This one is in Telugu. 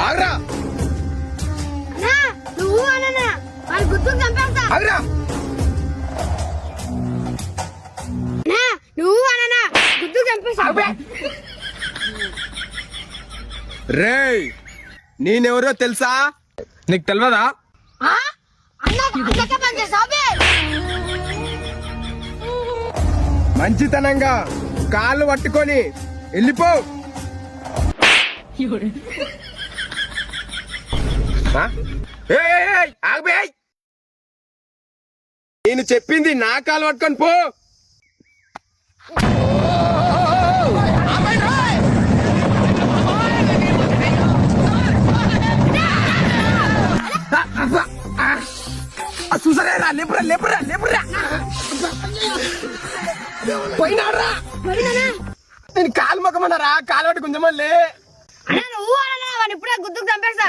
ఆగ్రా నువ్వు అన్నా వాడి గుర్తుకు చంపేస్తా. ఆగ్రా నువ్వు అన్నా గుర్తుకు చంపేస్తా. రేయ్ నేనెవరో తెలుసా? నీకు తెలియదా? మంచితనంగా కాళ్ళు పట్టుకొని వెళ్ళిపో. నేను చెప్పింది నా కాలు పట్టుకొని పో. చూసరేరా లేపురా లేపురా లేపురా పోయినారా? నేను కాలు మొక్కమన్నారా? కాలు పట్టి కొంచెమల్లే. నువ్వు అన్నా వాడిని ఇప్పుడే గుర్తుకు చంపేస్తా.